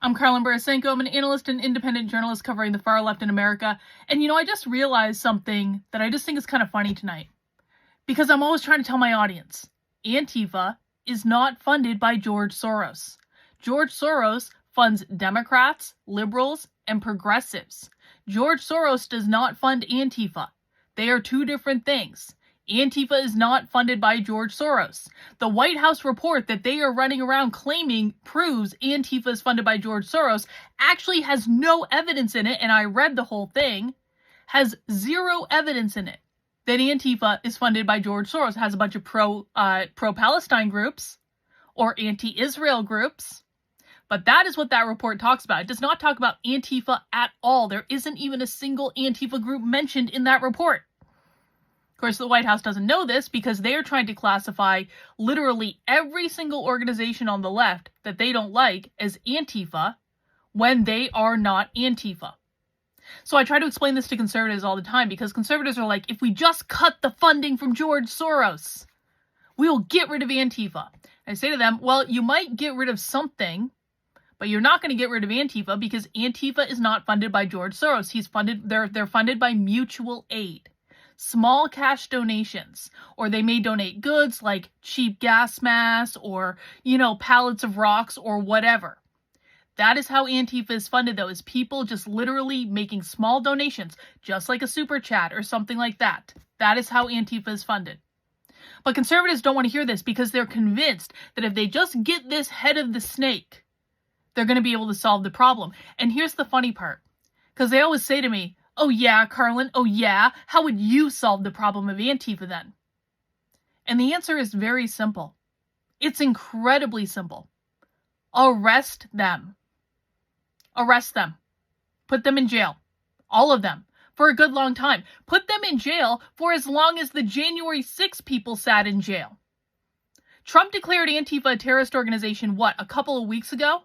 I'm Karlyn Borysenko. I'm an analyst and independent journalist covering the far left in America. And I just realized something that I just think is kind of funny tonight. Because I'm always trying to tell my audience, Antifa is not funded by George Soros. George Soros funds Democrats, liberals, and progressives. George Soros does not fund Antifa. They are two different things. Antifa is not funded by George Soros. The White House report that they are running around claiming proves Antifa is funded by George Soros actually has no evidence in it, and I read the whole thing, has zero evidence in it that Antifa is funded by George Soros. It has a bunch of pro-Palestine groups or anti-Israel groups, but that is what that report talks about. It does not talk about Antifa at all. There isn't even a single Antifa group mentioned in that report. Of course, the White House doesn't know this because they are trying to classify literally every single organization on the left that they don't like as Antifa when they are not Antifa. So I try to explain this to conservatives all the time because conservatives are like, if we just cut the funding from George Soros, we will get rid of Antifa. And I say to them, well, you might get rid of something, but you're not going to get rid of Antifa because Antifa is not funded by George Soros. They're funded by mutual aid. Small cash donations, or they may donate goods like cheap gas masks or, pallets of rocks or whatever. That is how Antifa is funded, though, is people just literally making small donations, just like a super chat or something like that. That is how Antifa is funded. But conservatives don't want to hear this because they're convinced that if they just get this head of the snake, they're going to be able to solve the problem. And here's the funny part, because they always say to me, oh yeah, Karlyn, oh yeah, how would you solve the problem of Antifa then? And the answer is very simple. It's incredibly simple. Arrest them. Arrest them. Put them in jail. All of them. For a good long time. Put them in jail for as long as the January 6 people sat in jail. Trump declared Antifa a terrorist organization, a couple of weeks ago?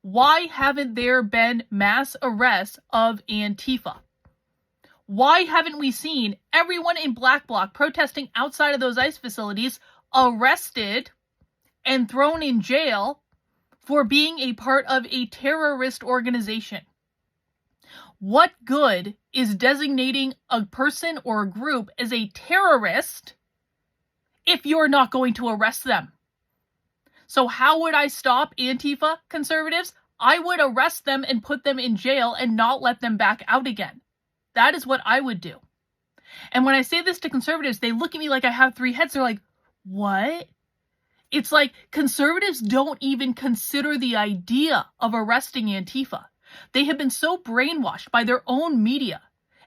Why haven't there been mass arrests of Antifa? Why haven't we seen everyone in Black Bloc protesting outside of those ICE facilities arrested and thrown in jail for being a part of a terrorist organization? What good is designating a person or a group as a terrorist if you're not going to arrest them? So how would I stop Antifa, conservatives? I would arrest them and put them in jail and not let them back out again. That is what I would do. And when I say this to conservatives, they look at me like I have three heads. They're like, what? It's like conservatives don't even consider the idea of arresting Antifa. They have been so brainwashed by their own media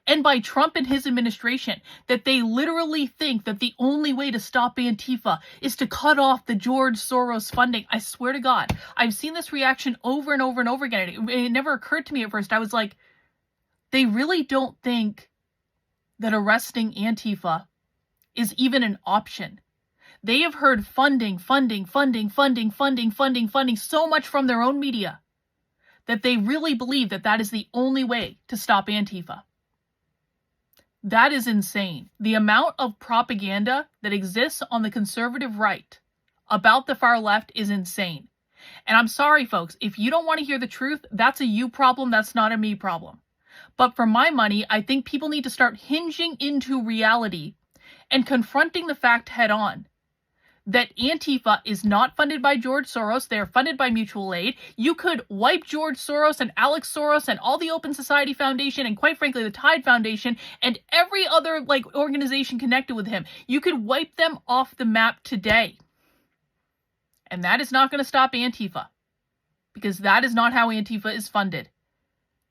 and by Trump and his administration that they literally think that the only way to stop Antifa is to cut off the George Soros funding. I swear to God, I've seen this reaction over and over and over again. It never occurred to me at first. I was like, they really don't think that arresting Antifa is even an option. They have heard funding so much from their own media that they really believe that that is the only way to stop Antifa. That is insane. The amount of propaganda that exists on the conservative right about the far left is insane. And I'm sorry, folks, if you don't want to hear the truth, that's a you problem, that's not a me problem. But for my money, I think people need to start hinging into reality and confronting the fact head on that Antifa is not funded by George Soros. They are funded by mutual aid. You could wipe George Soros and Alex Soros and all the Open Society Foundation and, quite frankly, the Tide Foundation and every other organization connected with him. You could wipe them off the map today. And that is not going to stop Antifa, because that is not how Antifa is funded.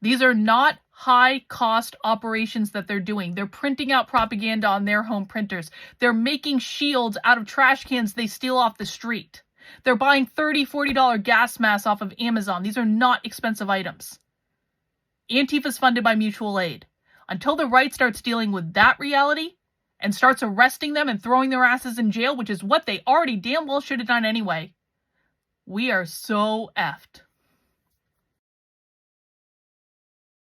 These are not high-cost operations that they're doing. They're printing out propaganda on their home printers. They're making shields out of trash cans they steal off the street. They're buying $30, $40 gas masks off of Amazon. These are not expensive items. Antifa is funded by mutual aid. Until the right starts dealing with that reality and starts arresting them and throwing their asses in jail, which is what they already damn well should have done anyway, we are so effed.